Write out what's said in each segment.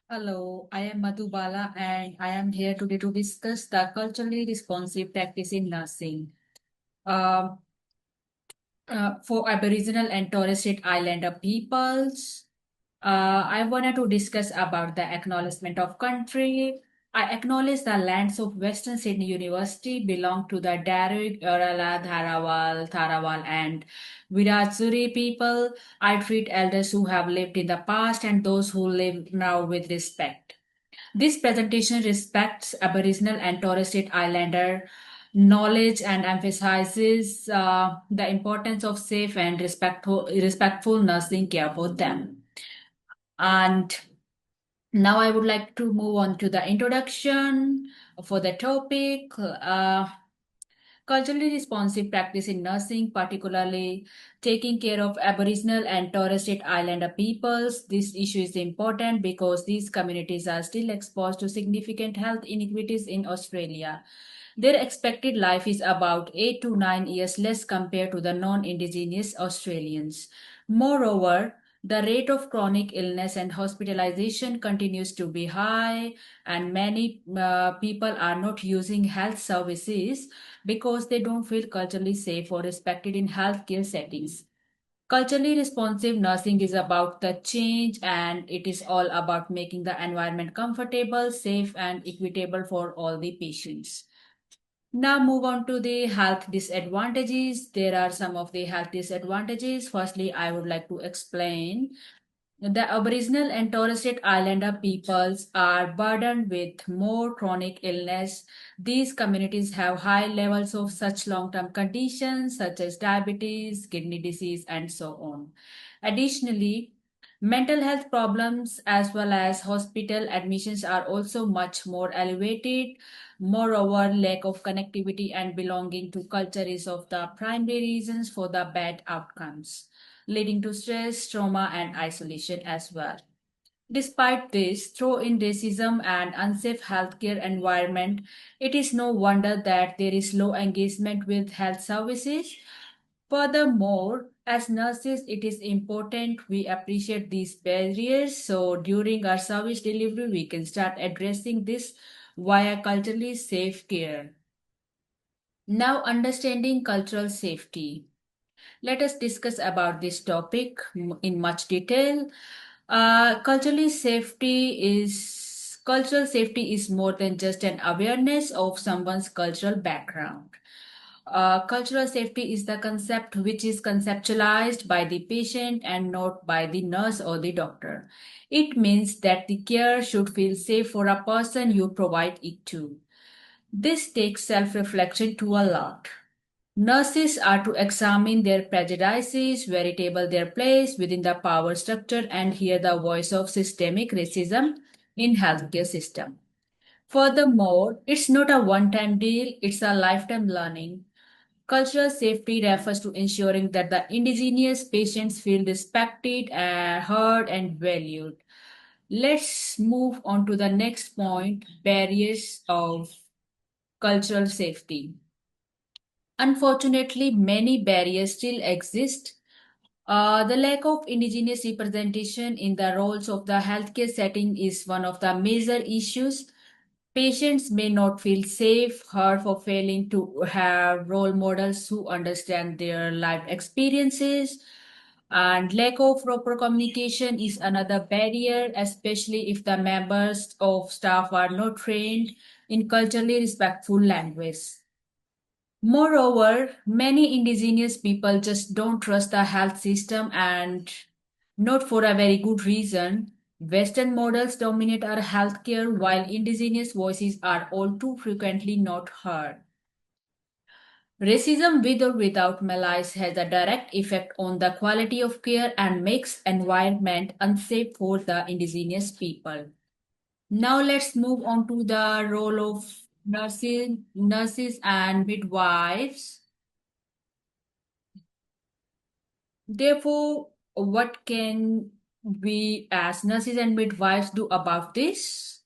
Hello, I am Madhubala and I am here today to discuss the culturally responsive practice in nursing. Um, for Aboriginal and Torres Strait Islander peoples, I wanted to discuss about the acknowledgement of country. I acknowledge the lands of Western Sydney University belong to the Darug, Urala, Tharawal, and Wiradjuri people. I treat elders who have lived in the past and those who live now with respect. This presentation respects Aboriginal and Torres Strait Islander knowledge and emphasizes the importance of safe and respectful nursing care for them. And now I would like to move on to the introduction for the topic. Culturally responsive practice in nursing, particularly taking care of Aboriginal and Torres Strait Islander peoples. This issue is important because these communities are still exposed to significant health inequities in Australia. Their expected life is about 8 to 9 years less compared to the non Indigenous Australians. Moreover, the rate of chronic illness and hospitalization continues to be high, and many people are not using health services because they don't feel culturally safe or respected in healthcare settings. Culturally responsive nursing is about the change and it is all about making the environment comfortable, safe, and equitable for all the patients. Now move on to the health disadvantages. There are some of the health disadvantages. Firstly, I would like to explain the Aboriginal and Torres Strait Islander peoples are burdened with more chronic illness. These communities have high levels of such long-term conditions such as diabetes, kidney disease, and so on. Additionally, mental health problems as well as hospital admissions are also much more elevated. Moreover, lack of connectivity and belonging to culture is of the primary reasons for the bad outcomes, leading to stress, trauma, and isolation as well. Despite this, throw in racism and unsafe healthcare environment, it is no wonder that there is low engagement with health services. Furthermore, as nurses, it is important we appreciate these barriers. So during our service delivery, we can start addressing this via culturally safe care. Now, understanding cultural safety. Let us discuss about this topic in much detail. Cultural safety is more than just an awareness of someone's cultural background. Cultural safety is the concept which is conceptualized by the patient and not by the nurse or the doctor. It means that the care should feel safe for a person you provide it to. This takes self reflection to a lot. Nurses are to examine their prejudices, veritable their place within the power structure, and hear the voice of systemic racism in healthcare system. Furthermore, it's not a one-time deal, it's a lifetime learning. Cultural safety refers to ensuring that the indigenous patients feel respected, heard, and valued. Let's move on to the next point, barriers of cultural safety. Unfortunately, many barriers still exist. The lack of indigenous representation in the roles of the healthcare setting is one of the major issues. Patients may not feel safe, heard for failing to have role models who understand their life experiences. And lack of proper communication is another barrier, especially if the members of staff are not trained in culturally respectful language. Moreover, many indigenous people just don't trust the health system and not for a very good reason. Western models dominate our healthcare while indigenous voices are all too frequently not heard. Racism with or without malice has a direct effect on the quality of care and makes environment unsafe for the indigenous people. Now let's move on to the role of nurses and midwives. Therefore, what can we as nurses and midwives do about this?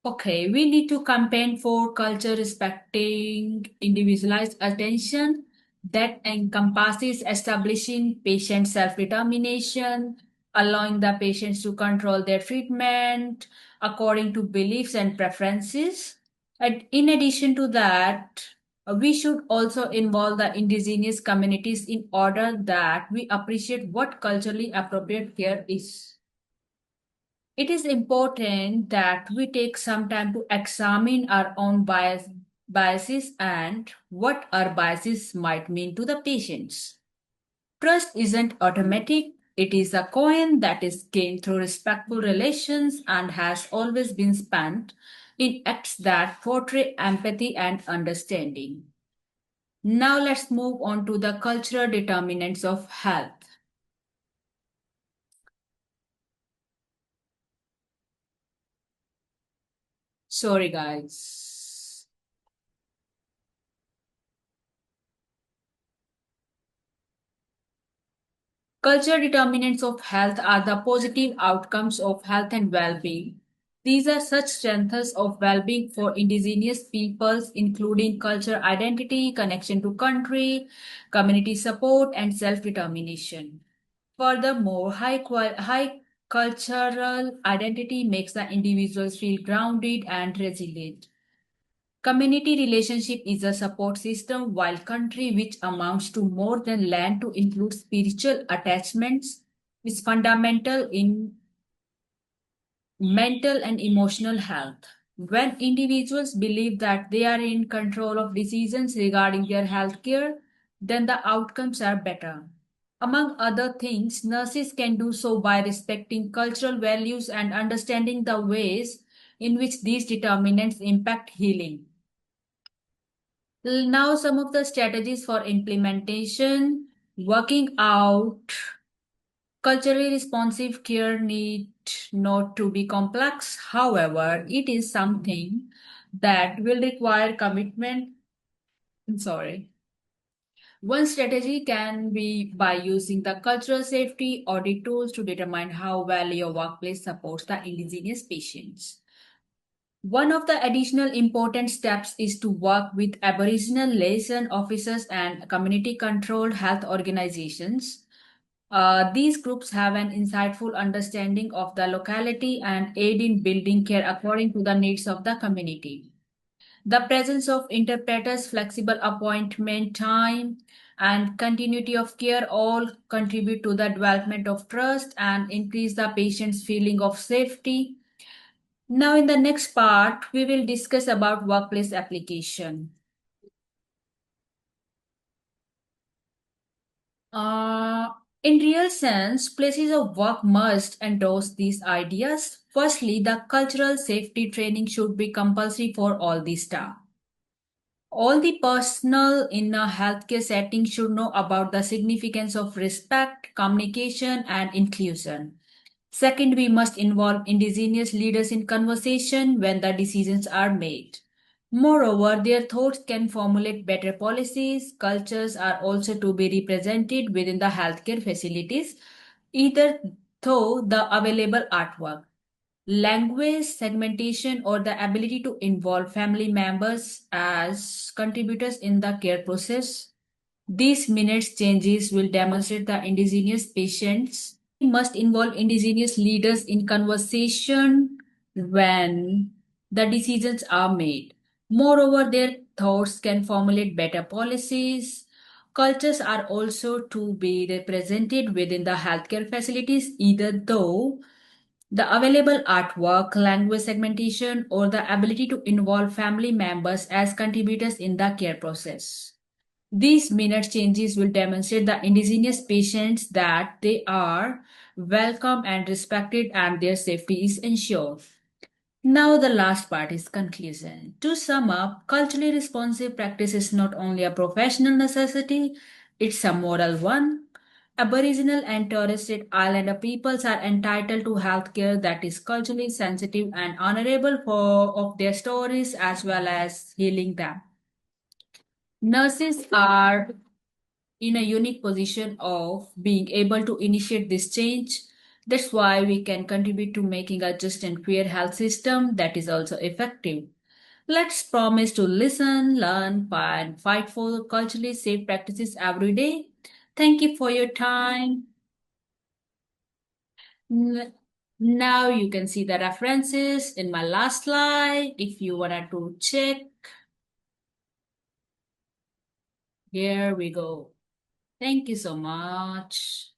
Okay, we need to campaign for culture respecting individualized attention that encompasses establishing patient self determination, allowing the patients to control their treatment according to beliefs and preferences. And in addition to that, we should also involve the indigenous communities in order that we appreciate what culturally appropriate care is. It is important that we take some time to examine our own biases and what our biases might mean to the patients. Trust isn't automatic. It is a coin that is gained through respectful relations and has always been spent in acts that portray empathy and understanding. Now let's move on to the cultural determinants of health. Sorry, guys. Cultural determinants of health are the positive outcomes of health and well being. These are such strengths of well being for indigenous peoples, including cultural identity, connection to country, community support, and self determination. Furthermore, high cultural identity makes the individuals feel grounded and resilient. Community relationship is a support system, while country, which amounts to more than land to include spiritual attachments, is fundamental in mental and emotional health. When individuals believe that they are in control of decisions regarding their health care, then the outcomes are better. Among other things, nurses can do so by respecting cultural values and understanding the ways in which these determinants impact healing. Now, some of the strategies for implementation, working out culturally responsive care need not to be complex. However, it is something that will require commitment. Sorry. One strategy can be by using the cultural safety audit tools to determine how well your workplace supports the indigenous patients. One of the additional important steps is to work with Aboriginal liaison officers and community controlled health organizations. These groups have an insightful understanding of the locality and aid in building care according to the needs of the community. The presence of interpreters, flexible appointment time, and continuity of care all contribute to the development of trust and increase the patient's feeling of safety. Now, in the next part, we will discuss about workplace application. Uh, in real sense, places of work must endorse these ideas. Firstly, the cultural safety training should be compulsory for all the staff. All the personnel in a healthcare setting should know about the significance of respect, communication, and inclusion. Second, we must involve indigenous leaders in conversation when the decisions are made. Moreover, their thoughts can formulate better policies. Cultures are also to be represented within the healthcare facilities, either through the available artwork, language segmentation, or the ability to involve family members as contributors in the care process. These minutes changes will demonstrate the indigenous patients must involve indigenous leaders in conversation when the decisions are made. Moreover, their thoughts can formulate better policies. Cultures are also to be represented within the healthcare facilities, either though the available artwork, language segmentation, or the ability to involve family members as contributors in the care process. These minute changes will demonstrate the indigenous patients that they are welcome and respected and their safety is ensured. Now, the last part is conclusion. To sum up, culturally responsive practice is not only a professional necessity, it's a moral one. Aboriginal and Torres Strait Islander peoples are entitled to healthcare that is culturally sensitive and honorable for of their stories as well as healing them. Nurses are in a unique position of being able to initiate this change. That's why we can contribute to making a just and fair health system that is also effective. Let's promise to listen, learn, and fight for culturally safe practices every day. Thank you for your time. N- Now you can see the references in my last slide. If you wanted to check, here we go. Thank you so much.